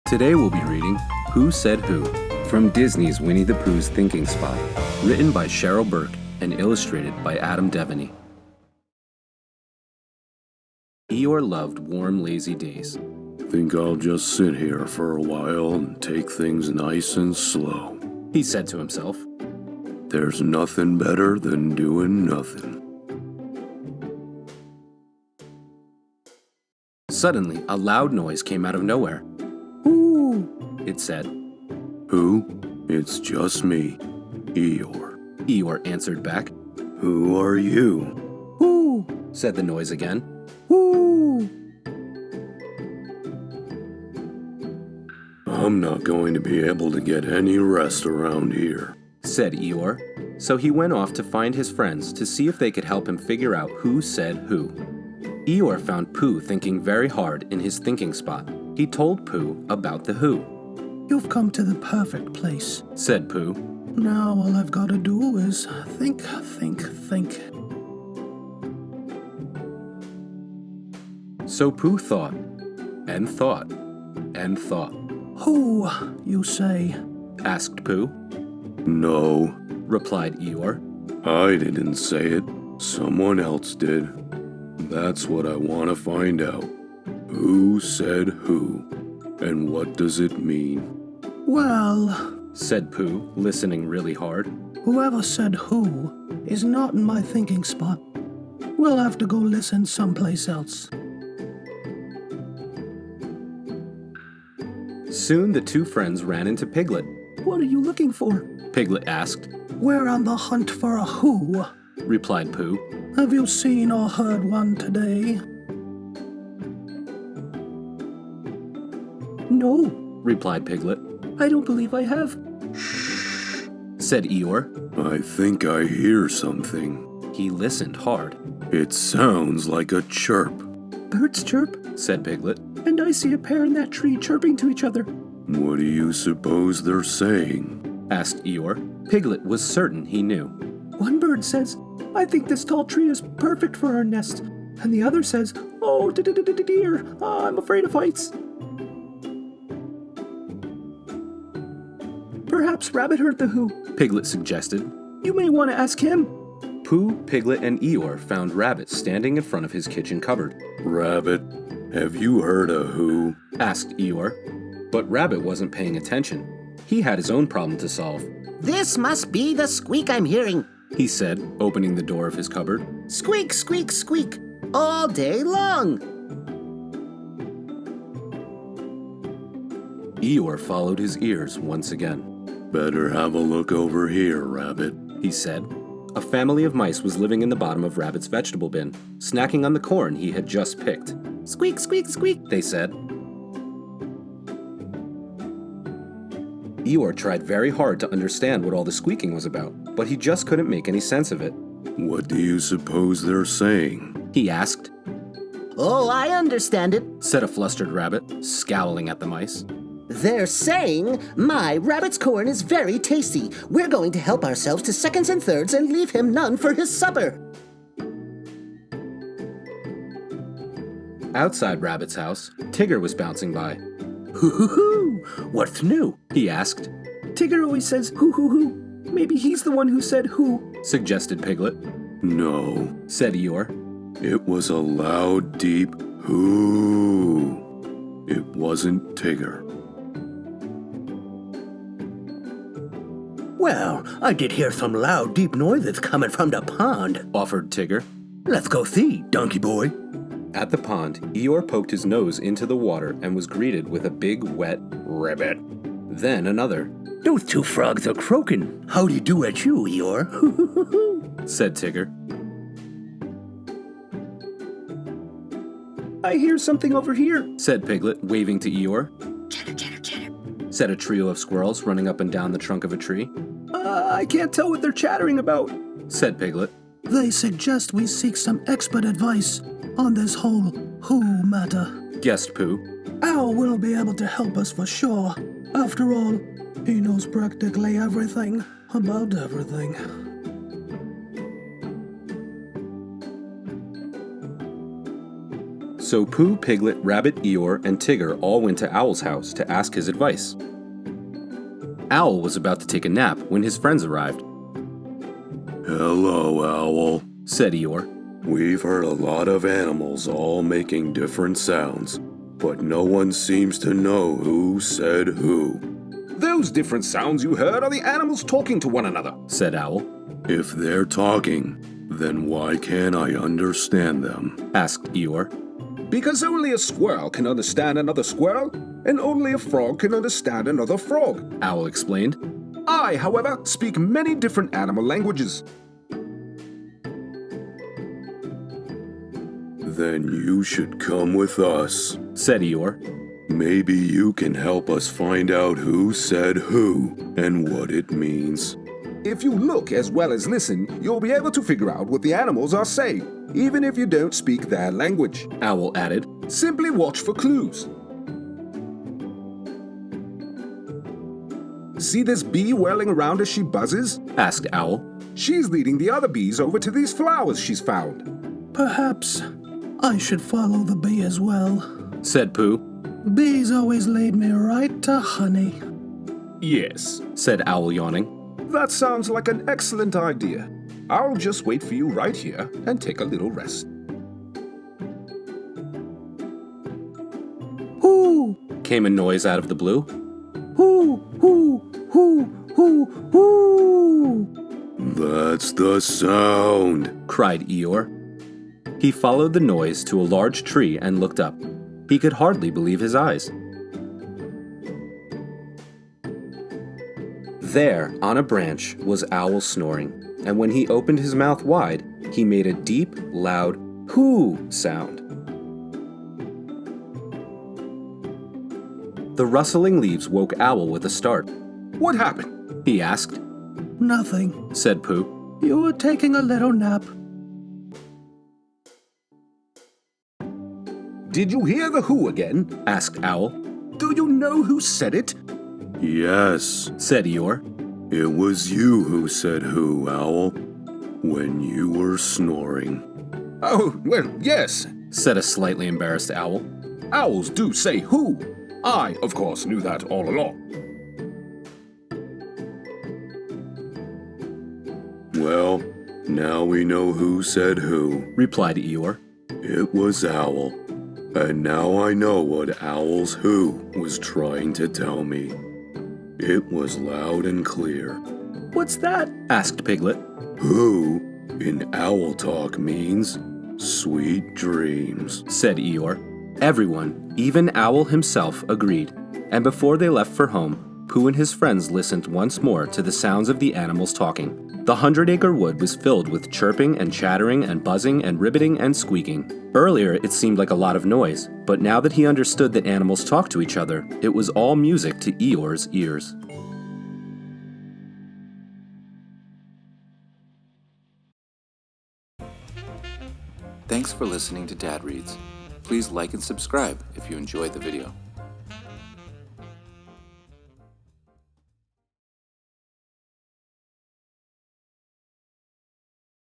Today we'll be reading Who Said Who from Disney's Winnie the Pooh's Thinking Spot, written by Cheryl Burke and illustrated by Adam Devaney. Eeyore loved warm, lazy days. Think I'll just sit here for a while and take things nice and slow, He said to himself. There's nothing better than doing nothing. Suddenly, a loud noise came out of nowhere. "Whoo!" it said. Who? It's just me, Eeyore. Eeyore answered back. Who are you? "Whoo!" said the noise again. "Whoo!" I'm not going to be able to get any rest around here, said Eeyore. So he went off to find his friends to see if they could help him figure out who said who. Eeyore found Pooh thinking very hard in his thinking spot. He told Pooh about the who. You've come to the perfect place, said Pooh. Now all I've got to do is think. So Pooh thought, and thought, and thought. Who, you say? Asked Pooh. No, replied Eeyore. I didn't say it. Someone else did. That's what I want to find out. Who said who? And what does it mean? Well, said Pooh, listening really hard. Whoever said who is not in my thinking spot. We'll have to go listen someplace else. Soon the two friends ran into Piglet. What are you looking for? Piglet asked. We're on the hunt for a who, replied Pooh. Have you seen or heard one today? No, replied Piglet. I don't believe I have. Shh, said Eeyore. I think I hear something. He listened hard. It sounds like a chirp. Birds chirp, said Piglet. And I see a pair in that tree chirping to each other. What do you suppose they're saying? Asked Eeyore. Piglet was certain he knew. One bird says, I think this tall tree is perfect for our nest. And the other says, oh, dear, I'm afraid of heights. Perhaps Rabbit heard the who, Piglet suggested. You may want to ask him. Pooh, Piglet, and Eeyore found Rabbit standing in front of his kitchen cupboard. Rabbit, have you heard a who? Asked Eeyore. But Rabbit wasn't paying attention. He had his own problem to solve. This must be the squeak I'm hearing, he said, opening the door of his cupboard. Squeak, squeak, squeak, all day long. Eeyore followed his ears once again. Better have a look over here, Rabbit, he said. A family of mice was living in the bottom of Rabbit's vegetable bin, snacking on the corn he had just picked. Squeak, squeak, squeak, they said. Eeyore tried very hard to understand what all the squeaking was about, but he just couldn't make any sense of it. What do you suppose they're saying? He asked. Oh, I understand it, said a flustered rabbit, scowling at the mice. They're saying, my rabbit's corn is very tasty. We're going to help ourselves to seconds and thirds and leave him none for his supper. Outside Rabbit's house, Tigger was bouncing by. Hoo-hoo-hoo! What's new? He asked. Tigger always says hoo-hoo-hoo. Maybe he's the one who said who, suggested Piglet. No, said Eeyore. It was a loud, deep whoo. It wasn't Tigger. Well, I did hear some loud, deep noises coming from the pond, offered Tigger. Let's go see, donkey boy. At the pond, Eeyore poked his nose into the water and was greeted with a big, wet ribbit. Then another. Those two frogs are croaking. Howdy do at you, Eeyore, said Tigger. I hear something over here, said Piglet, waving to Eeyore. Chatter, chatter, chatter, said a trio of squirrels running up and down the trunk of a tree. I can't tell what they're chattering about, said Piglet. They suggest we seek some expert advice on this whole who matter, guessed Pooh. Al will be able to help us for sure. After all, he knows practically everything about everything. So Pooh, Piglet, Rabbit, Eeyore, and Tigger all went to Owl's house to ask his advice. Owl was about to take a nap when his friends arrived. Hello, Owl, said Eeyore. We've heard a lot of animals all making different sounds, but no one seems to know who said who. Those different sounds you heard are the animals talking to one another, said Owl. If they're talking, then why can't I understand them? Asked Eeyore. Because only a squirrel can understand another squirrel, and only a frog can understand another frog, Owl explained. I, however, speak many different animal languages. Then you should come with us, said Eeyore. Maybe you can help us find out who said who and what it means. If you look as well as listen, you'll be able to figure out what the animals are saying, even if you don't speak their language, Owl added. Simply watch for clues. See this bee whirling around as she buzzes? Asked Owl. She's leading the other bees over to these flowers she's found. Perhaps I should follow the bee as well. Said Pooh. Bees always lead me right to honey. Yes, said Owl, yawning. That sounds like an excellent idea. I'll just wait for you right here and take a little rest. Whoo! Came a noise out of the blue. Whoo! Whoo! Whoo! Whoo! Whoo! That's the sound, cried Eeyore. He followed the noise to a large tree and looked up. He could hardly believe his eyes. There, on a branch, was Owl snoring, and when he opened his mouth wide, he made a deep, loud "hoo" sound. The rustling leaves woke Owl with a start. What happened? He asked. Nothing, said Pooh. You were taking a little nap. Did you hear the who again? Asked Owl. Do you know who said it? Yes, said Eeyore. It was you who said who, Owl, when you were snoring. Oh, well, yes, said a slightly embarrassed Owl. Owls do say who. I, of course, knew that all along. Well, now we know who said who, replied Eeyore. It was Owl. And now I know what Owl's who was trying to tell me. It was loud and clear. What's that? Asked Piglet. Who, in owl talk, means sweet dreams, said Eeyore. Everyone, even Owl himself, agreed, and before they left for home, Pooh and his friends listened once more to the sounds of the animals talking. The Hundred-Acre Wood was filled with chirping and chattering and buzzing and ribbiting and squeaking. Earlier, it seemed like a lot of noise, but now that he understood that animals talk to each other, it was all music to Eeyore's ears. Thanks for listening to Dad Reads. Please like and subscribe if you enjoyed the video.